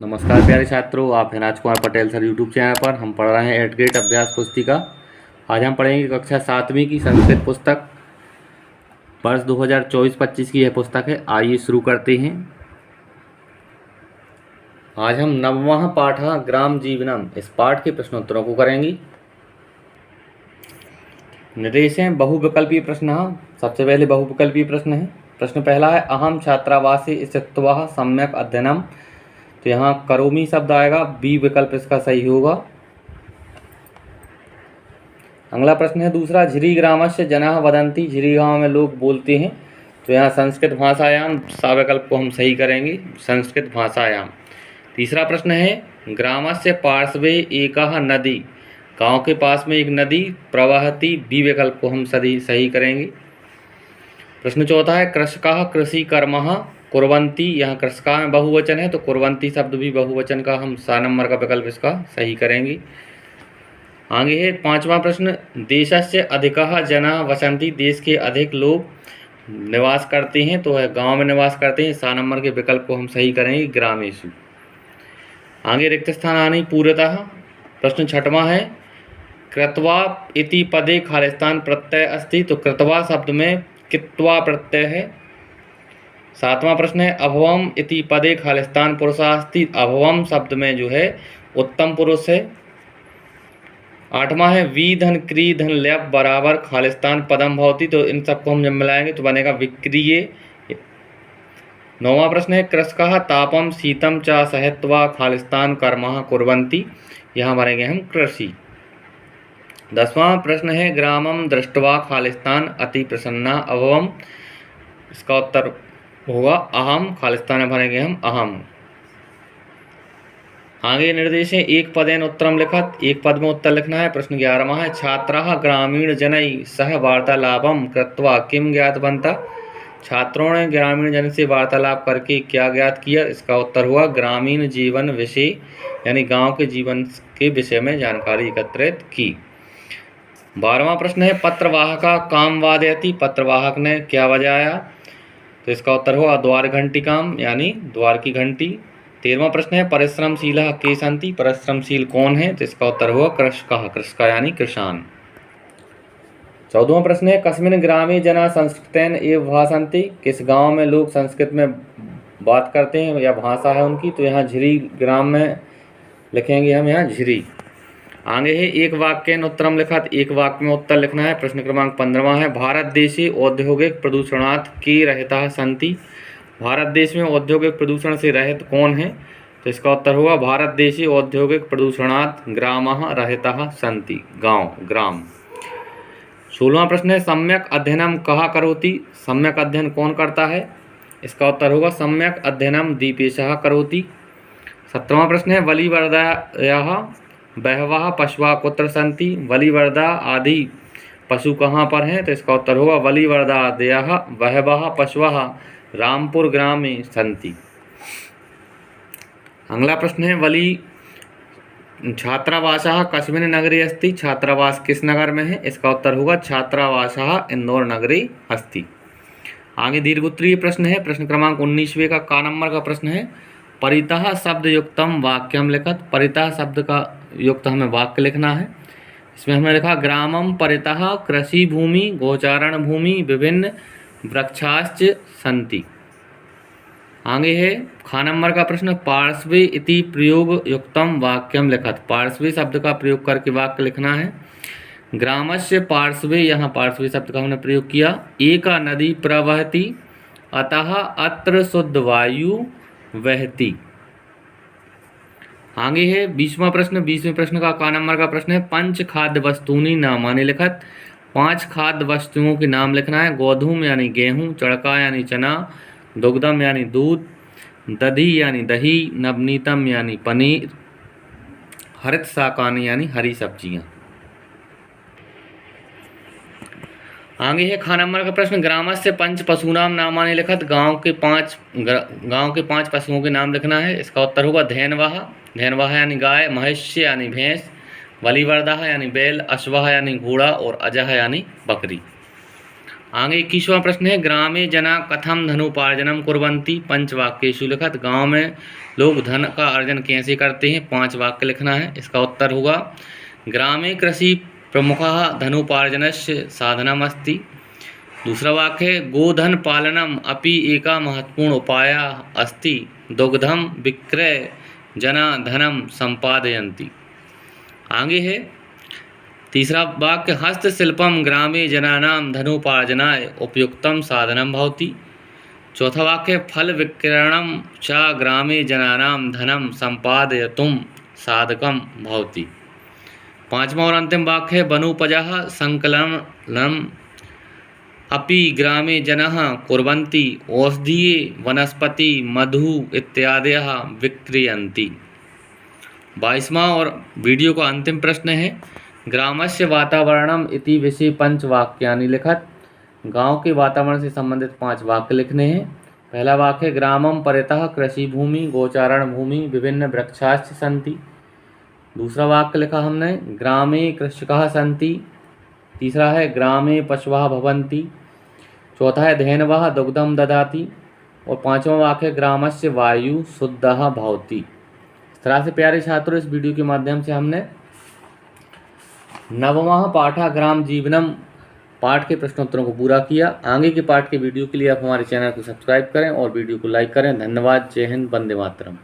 नमस्कार प्यारे छात्रों, आप हैं Rajkumar Patel sir YouTube channel पर। हम पढ़ रहे हैं 8th ग्रेड अभ्यास पुस्तिका। आज हम पढ़ेंगे कक्षा 7वीं की संस्कृत पुस्तक, वर्ष 2024-25 की यह पुस्तक है। आइए शुरू करते हैं। आज हम 9वां पाठ ग्राम जीवनम इस पाठ के प्रश्नोत्तरों को करेंगे। निर्देश हैं बहुविकल्पीय प्रश्न। सबसे पहले बहुविकल्पीय प्रश्न है। प्रश्न पहला है, अहम छात्रावासे स्थित्वा सम्यक अध्ययनम। तो यहाँ करोमी शब्द आएगा, बी विकल्प इसका सही होगा। अगला प्रश्न है दूसरा, झिरी ग्रामस्य जनाः वदन्ति। झिरी गांव में लोग बोलते हैं। तो यहाँ संस्कृत भाषायाम, सा विकल्प को हम सही करेंगे, संस्कृत भाषायाम। तीसरा प्रश्न है, ग्रामस्य पार्श्वे एकः नदी। गांव के पास में एक नदी प्रवहति। बी विकल्प को हम सही करेंगे। प्रश्न चौथा है, कृषकाः कृषि कर्मः कुर्वन्ति। यहाँ कृषका में बहुवचन है तो कुर्वन्ति शब्द भी बहुवचन का, हम 7 नंबर का विकल्प इसका सही करेंगे। आगे है 5वां प्रश्न, देशस्य अधिकः जनाः वसन्ति। देश के अधिक लोग निवास करते हैं, तो है गांव में निवास करते हैं। 7 नंबर के विकल्प को हम सही करेंगे, ग्रामेषु। आगे रिक्त स्थानानि पूर्णतः। प्रश्न 6वां है, कृत्वा इति पदे खालिस्तान प्रत्यय अस्ति। तो कृत्वा शब्द में कित्वा प्रत्यय है। 7वां प्रश्न है, अभवम इति पदे खालिस्तान पुरुषास्ति। अभवम शब्द में जो है उत्तम पुरुष है। 8वां है, वी धन क्री धन ल्यप बराबर खालिस्तान पदम भवति। तो इन सबको हम जब मिलाएंगे तो बनेगा विक्रिय। 9वां प्रश्न है, कृषकाः तापम शीतम च सहत्वा खालिस्तान कर्मः कुर्वन्ति। यहाँ बनेंगे हम कृषि। 10वां प्रश्न है, ग्रामम दृष्ट्वा खालिस्तान अति प्रसन्ना अभवम। इसका उत्तर होगा अहम। खालिस्तान में भरेंगे हम अहम। आगे निर्देश है, एक पदेन उत्तरम लिखत। एक पद में उत्तर लिखना है। प्रश्न 11वां है, छात्राः ग्रामीण जनैः सह वार्तालापम कृत्वा किम ज्ञातवन्तः। छात्रों ने ग्रामीण जन से वार्तालाप करके क्या ज्ञात किया। इसका उत्तर हुआ ग्रामीण जीवन विषय, यानी गांव के जीवन के विषय में जानकारी एकत्रित की। 12वां प्रश्न है, पत्रवाहका काम वादयति। पत्रवाहक ने क्या बजाया। तो इसका उत्तर होगा द्वार घंटिकाम, यानी द्वार की घंटी। 13वां प्रश्न है, परिश्रमशीलः के सन्ति। परिश्रमशील कौन है। तो इसका उत्तर होगा कृषकः। कृषका यानी किसान। 14वां प्रश्न है, कस्मिन् ग्रामे जनाः संस्कृतेन एव भाषन्ति। किस गांव में लोग संस्कृत में बात करते हैं या भाषा है उनकी। तो यहाँ झिरी ग्राम में लिखेंगे हम, यहाँ झिरी। आगे है, एक वाक्येन उत्तरम लिखत। एक वाक्य में उत्तर लिखना है। प्रश्न क्रमांक 15वां है, भारत देशे औद्योगिक प्रदूषणात् के रहिताः सन्ति। भारत देश में औद्योगिक प्रदूषण से रहित कौन है। तो इसका उत्तर होगा भारत देशे औद्योगिक प्रदूषणात् ग्रामः रहिताः सन्ति। गांव, ग्राम। 16वां प्रश्न है, सम्यक अध्ययनम कः करोति। सम्यक अध्ययन कौन करता है। इसका उत्तर होगा सम्यक अध्ययनम दीपेशः करोति। 17वां प्रश्न है, बलिवर्दायाः बहवः पशवः कुत्र सन्ति। बलिवर्दा आदि पशु कहाँ पर हैं। तो इसका उत्तर होगा बलिवर्दादयः बहवः पशवः रामपुर ग्रामे सन्ति। अगला प्रश्न है, बलि छात्रावासः कस्मिन् नगरे अस्ति। छात्रावास किस नगर में है। इसका उत्तर होगा छात्रावासः इंदौर नगरे अस्ति। आगे दीर्घोत्तरीय प्रश्न है। प्रश्न क्रमांक 19वें का नंबर का प्रश्न है, परितः शब्द युक्तम वाक्यम लिखत। परितः शब्द का युक्त हमें वाक्य लिखना है। इसमें हमने लिखा, ग्रामम परितः कृषि भूमि गोचारण भूमि विभिन्न वृक्षाश्च सन्ति। आगे है खा नंबर का प्रश्न, पार्श्वे इति प्रयोग युक्तम वाक्यम लिखत। पार्श्वे शब्द का प्रयोग करके वाक्य लिखना है। ग्रामस्य पार्श्वे, यहाँ पार्श्वे शब्द का हमने प्रयोग किया। एका नदी प्रवहति अतः अत्र शुद्ध वायु वहती। आगे है 20वां प्रश्न। 20वें प्रश्न का नंबर का प्रश्न है, पंच खाद्य वस्तूनि नामानि लिखत। 5 खाद्य वस्तुओं के नाम लिखना है। गोधूम यानी गेहूँ, चड़का यानी चना, दुग्धम यानी दूध, दधी यानी दही, नवनीतम यानी पनीर, हरित शाकानि यानी हरी सब्जियाँ। आगे है खा नंबर का प्रश्न, ग्रामस्य पंच पशूनाम नामानि लिखत। गांव के 5 पशुओं के नाम लिखना है। इसका उत्तर होगा धेनवः। धेनवः यानी गाय, महिष्य यानी भैंस, बलिवर्दः यानी बैल, अश्वः यानी घोड़ा और अजः यानी बकरी। आगे 21वां प्रश्न है, ग्रामे जना कथम धनुपार्जनम कुर्वन्ति, पंचवाक्येषु लिखत। गांव में लोग धन का अर्जन कैसे करते हैं, 5 वाक्य लिखना है। इसका उत्तर होगा, ग्रामे कृषि प्रमुखः धनुपार्जनस्य साधनमस्ति। दूसरा वाक्य है, गोधन पालनम अपि एका महत्वपूर्ण उपायः अस्ति, दुग्धम विक्रय जना धनम संपादयन्ति। आगे है तीसरा वाक्य, हस्तशिल्पम ग्रामे जनानां धनुपार्जनाय उपयुक्तम साधनम भवति। चौथा वाक्य, फल विक्रयणम च ग्रामे जनानां धनम संपादयितुं साधकम भवति। पांचवा और अंतिम वाक्य है, वनोपजः संकलनम अपि ग्रामे जनः कुर्वन्ति, औषधीये वनस्पति मधु इत्यादयः विक्रियन्ति। 22वां और वीडियो का अंतिम प्रश्न है, ग्रामस्य वातावरणम इति विषये 5 वाक्यानि लिखत। गांव के वातावरण से संबंधित 5 वाक्य लिखने हैं। पहला वाक्य, ग्रामम परितः कृषि भूमि गोचारण भूमि विभिन्न वृक्षाश्च सन्ति। दूसरा वाक्य लिखा हमने, ग्रामे कृषकाः सन्ति। तीसरा है, ग्रामे पशवः भवन्ति। चौथा है, धेनवः दुग्धम ददाति। और 5वां वाक्य, ग्रामस्य वायु शुद्धः भवति। इस तरह से प्यारे छात्रों, इस वीडियो के माध्यम से हमने 9वां पाठा ग्राम जीवनम पाठ के प्रश्नोत्तरों को पूरा किया। आगे के पाठ के वीडियो के लिए आप हमारे चैनल को सब्सक्राइब करें और वीडियो को लाइक करें। धन्यवाद। जय हिंद, वंदे मातरम।